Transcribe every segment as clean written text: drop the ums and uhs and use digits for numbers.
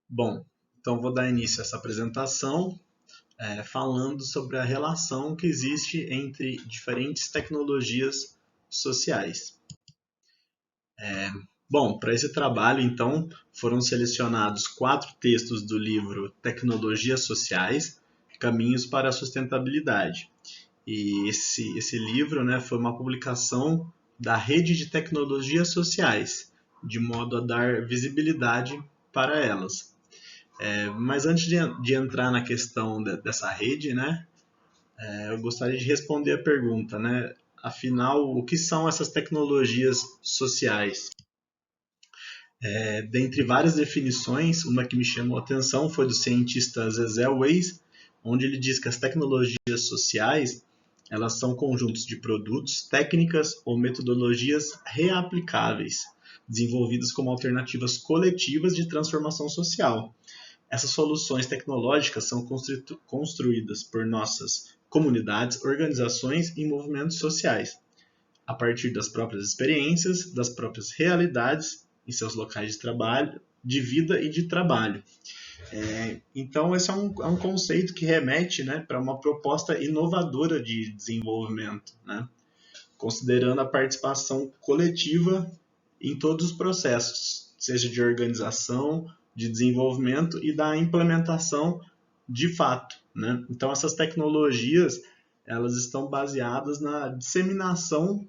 Bom, então vou dar início a essa apresentação, falando sobre a relação que existe entre diferentes tecnologias sociais. Bom, para esse trabalho, então, foram selecionados 4 textos do livro Tecnologias Sociais, Caminhos para a Sustentabilidade. E esse livro, né, foi uma publicação da Rede de Tecnologias Sociais, de modo a dar visibilidade para elas. Mas antes de entrar na questão dessa rede, né, eu gostaria de responder a pergunta, né, afinal, o que são essas tecnologias sociais? Dentre várias definições, uma que me chamou a atenção foi do cientista Zezé Weiss, onde ele diz que as tecnologias sociais elas são conjuntos de produtos, técnicas ou metodologias reaplicáveis, desenvolvidas como alternativas coletivas de transformação social. Essas soluções tecnológicas são construídas por nossas comunidades, organizações e movimentos sociais, a partir das próprias experiências, das próprias realidades em seus locais de trabalho, de vida e de trabalho. Então, esse é um conceito que remete, né, para uma proposta inovadora de desenvolvimento, né, considerando a participação coletiva em todos os processos, seja de organização, de desenvolvimento e da implementação de fato, né? Então essas tecnologias elas estão baseadas na disseminação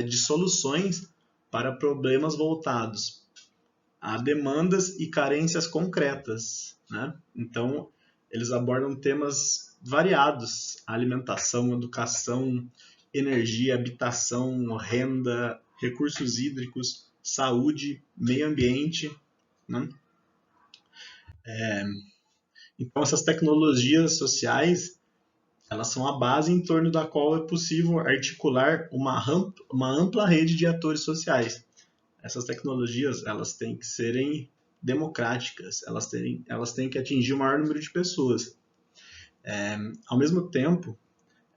de soluções para problemas voltados a demandas e carências concretas, né? Então eles abordam temas variados: alimentação, educação, energia, habitação, renda, recursos hídricos, saúde, meio ambiente, né? Então essas tecnologias sociais elas são a base em torno da qual é possível articular uma ampla rede de atores sociais. Essas tecnologias elas têm que serem democráticas, elas têm que atingir o maior número de pessoas. Ao mesmo tempo,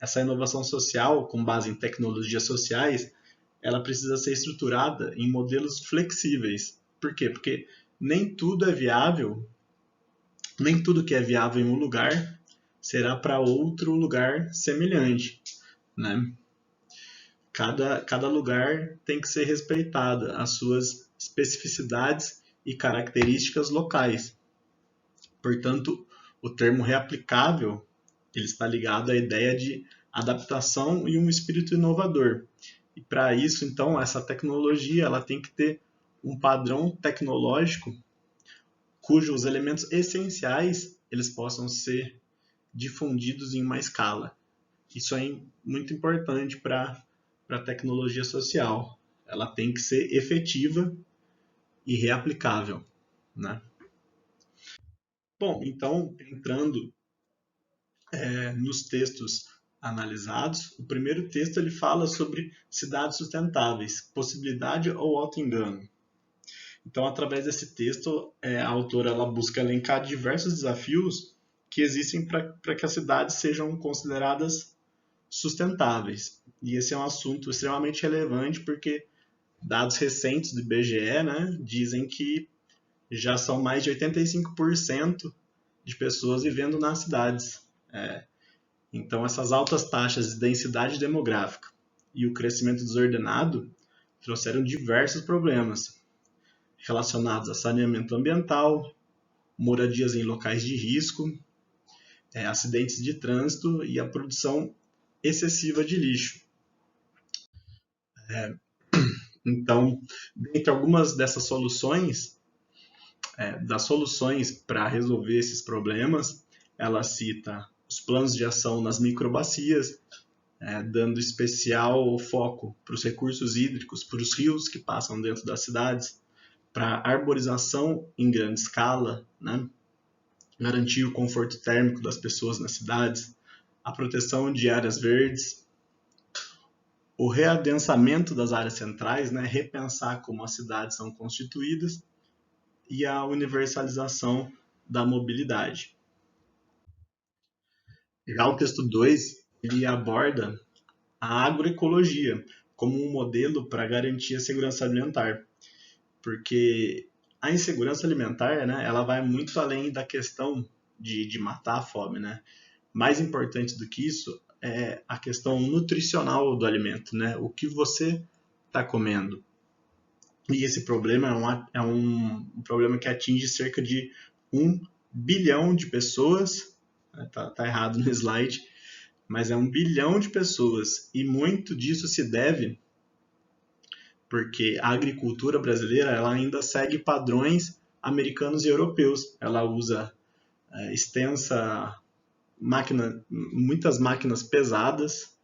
essa inovação social, com base em tecnologias sociais, ela precisa ser estruturada em modelos flexíveis. Por quê? Porque nem tudo é viável, nem tudo que é viável em um lugar será para outro lugar semelhante, né? Cada lugar tem que ser respeitada as suas especificidades e características locais. Portanto, o termo reaplicável ele está ligado à ideia de adaptação e um espírito inovador. E para isso, então, essa tecnologia ela tem que ter um padrão tecnológico cujos elementos essenciais eles possam ser difundidos em uma escala. Isso é muito importante para a tecnologia social. Ela tem que ser efetiva e reaplicável, né? Bom, então, entrando nos textos analisados, o primeiro texto ele fala sobre cidades sustentáveis, possibilidade ou auto-engano. Então, através desse texto, a autora ela busca elencar diversos desafios que existem para que as cidades sejam consideradas sustentáveis. E esse é um assunto extremamente relevante porque dados recentes do IBGE, né, dizem que já são mais de 85% de pessoas vivendo nas cidades. Então, essas altas taxas de densidade demográfica e o crescimento desordenado trouxeram diversos problemas relacionados a saneamento ambiental, moradias em locais de risco, acidentes de trânsito e a produção excessiva de lixo. Então, dentre algumas dessas soluções, das soluções para resolver esses problemas, ela cita os planos de ação nas microbacias, dando especial foco para os recursos hídricos, para os rios que passam dentro das cidades, para a arborização em grande escala, né? Garantir o conforto térmico das pessoas nas cidades, a proteção de áreas verdes, o readensamento das áreas centrais, né? Repensar como as cidades são constituídas e a universalização da mobilidade. Já o texto 2 ele aborda a agroecologia como um modelo para garantir a segurança alimentar, porque a insegurança alimentar, né, ela vai muito além da questão de matar a fome, né? Mais importante do que isso é a questão nutricional do alimento, né? O que você está comendo. E esse problema é um problema que atinge cerca de 1 bilhão de pessoas. Tá errado no slide, mas é 1 bilhão de pessoas. E muito disso se deve porque a agricultura brasileira ela ainda segue padrões americanos e europeus. Ela usa muitas máquinas pesadas,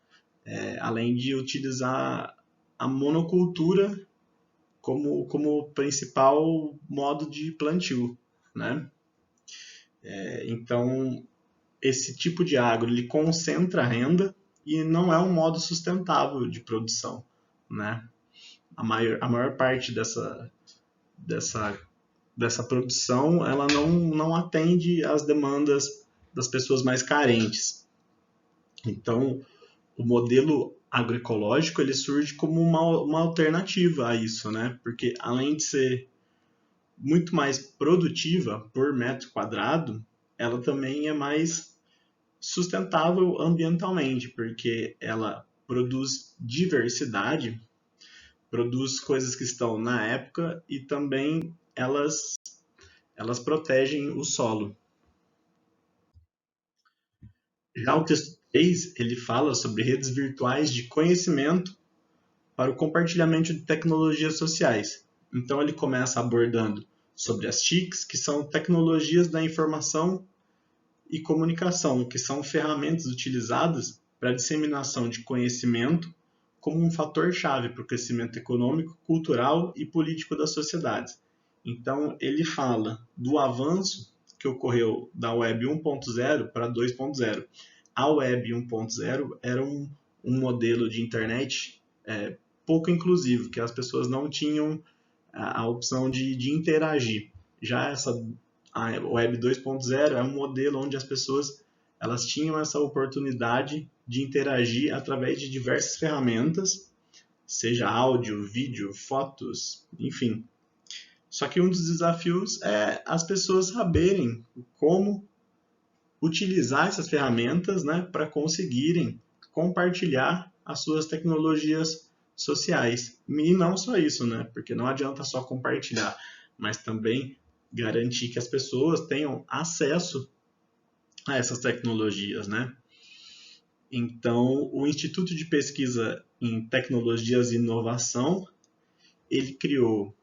além de utilizar a monocultura como principal modo de plantio, né? Então, esse tipo de agro ele concentra a renda e não é um modo sustentável de produção, né? A maior parte dessa produção ela não atende às demandas das pessoas mais carentes. Então, o modelo agroecológico ele surge como uma alternativa a isso, né? Porque além de ser muito mais produtiva por metro quadrado, ela também é mais sustentável ambientalmente, porque ela produz diversidade, produz coisas que estão na época e também elas protegem o solo. Já o texto 3, ele fala sobre redes virtuais de conhecimento para o compartilhamento de tecnologias sociais. Então ele começa abordando sobre as TICs, que são tecnologias da informação e comunicação, que são ferramentas utilizadas para a disseminação de conhecimento como um fator-chave para o crescimento econômico, cultural e político das sociedades. Então, ele fala do avanço que ocorreu da Web 1.0 para 2.0. A Web 1.0 era um modelo de internet pouco inclusivo, que as pessoas não tinham a opção de interagir. Já a Web 2.0 é um modelo onde as pessoas elas tinham essa oportunidade de interagir através de diversas ferramentas, seja áudio, vídeo, fotos, enfim. Só que um dos desafios é as pessoas saberem como utilizar essas ferramentas, né, para conseguirem compartilhar as suas tecnologias sociais. E não só isso, né, porque não adianta só compartilhar, mas também garantir que as pessoas tenham acesso a essas tecnologias, né? Então, o Instituto de Pesquisa em Tecnologias e Inovação, ele criou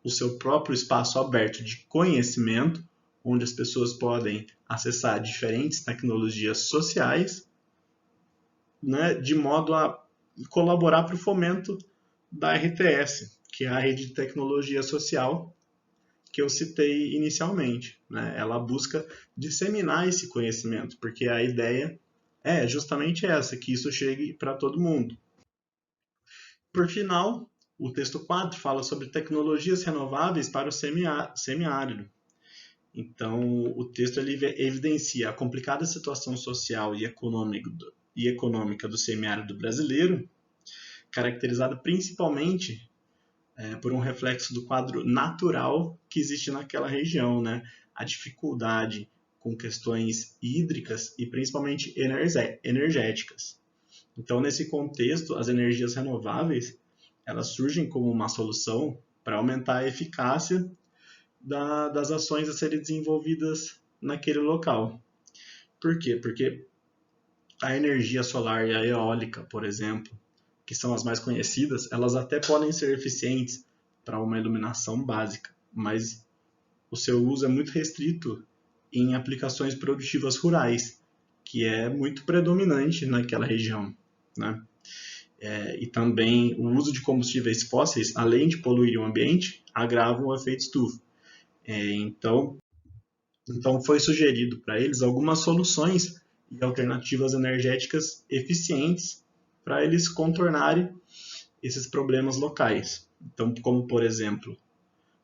o seu próprio espaço aberto de conhecimento, onde as pessoas podem acessar diferentes tecnologias sociais, né, de modo a colaborar para o fomento da RTS, que é a Rede de Tecnologia Social, que eu citei inicialmente, né? Ela busca disseminar esse conhecimento, porque a ideia é justamente essa, que isso chegue para todo mundo. Por final, o texto 4 fala sobre tecnologias renováveis para o semiárido. Então, o texto ele evidencia a complicada situação social e econômica do semiárido brasileiro, caracterizada principalmente por um reflexo do quadro natural que existe naquela região, né? A dificuldade com questões hídricas e principalmente energéticas. Então, nesse contexto, as energias renováveis elas surgem como uma solução para aumentar a eficácia das ações a serem desenvolvidas naquele local. Por quê? Porque a energia solar e a eólica, por exemplo, que são as mais conhecidas, elas até podem ser eficientes para uma iluminação básica, mas o seu uso é muito restrito em aplicações produtivas rurais, que é muito predominante naquela região, né? E também o uso de combustíveis fósseis, além de poluir o ambiente, agrava o efeito estufa. Então foi sugerido para eles algumas soluções e alternativas energéticas eficientes para eles contornarem esses problemas locais. Então, como por exemplo,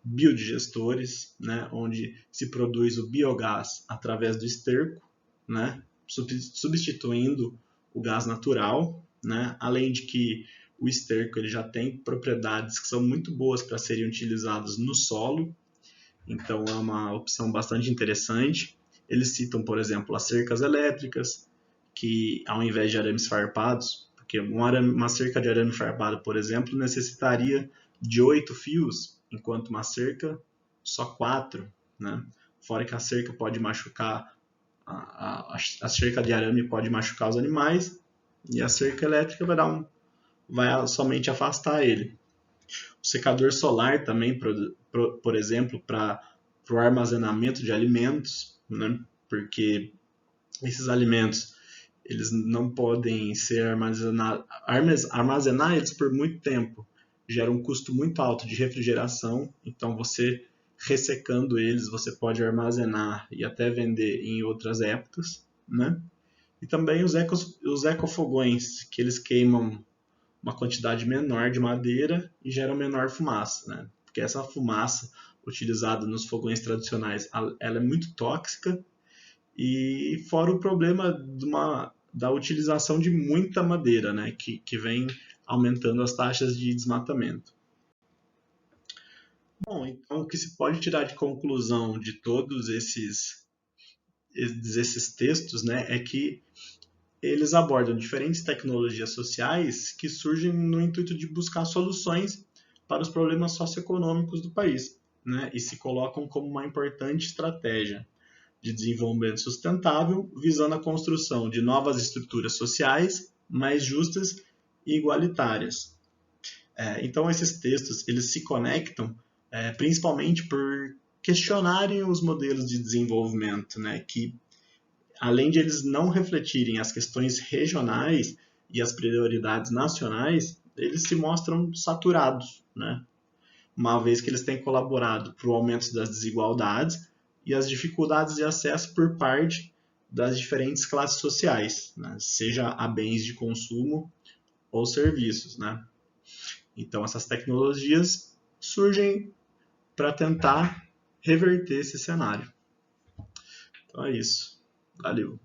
biodigestores, né, onde se produz o biogás através do esterco, né, substituindo o gás natural, né, além de que O esterco ele já tem propriedades que são muito boas para serem utilizadas no solo, então é uma opção bastante interessante. Eles citam, por exemplo, as cercas elétricas, que ao invés de arames farpados, porque uma cerca de arame farpado, por exemplo, necessitaria de 8 fios, enquanto uma cerca só 4, né? Fora que a cerca pode machucar, a cerca de arame pode machucar os animais, e a cerca elétrica vai somente afastar ele. O secador solar também, por exemplo, para o armazenamento de alimentos, né? Porque esses alimentos eles não podem ser armazenar eles por muito tempo. Gera um custo muito alto de refrigeração, então você ressecando eles, você pode armazenar e até vender em outras épocas, né? E também os ecofogões, que eles queimam uma quantidade menor de madeira e geram menor fumaça, né? Porque essa fumaça utilizada nos fogões tradicionais, ela é muito tóxica, e fora o problema da utilização de muita madeira, né? Que vem aumentando as taxas de desmatamento. Bom, então o que se pode tirar de conclusão de todos esses textos, né, é que eles abordam diferentes tecnologias sociais que surgem no intuito de buscar soluções para os problemas socioeconômicos do país, né, e se colocam como uma importante estratégia de desenvolvimento sustentável, visando a construção de novas estruturas sociais mais justas e igualitárias. Então, esses textos eles se conectam principalmente por questionarem os modelos de desenvolvimento, né, que além de eles não refletirem as questões regionais e as prioridades nacionais, eles se mostram saturados, né? Uma vez que eles têm colaborado para o aumento das desigualdades e as dificuldades de acesso por parte das diferentes classes sociais, né? Seja a bens de consumo ou serviços, né? Então, essas tecnologias surgem para tentar reverter esse cenário. Então é isso. Valeu.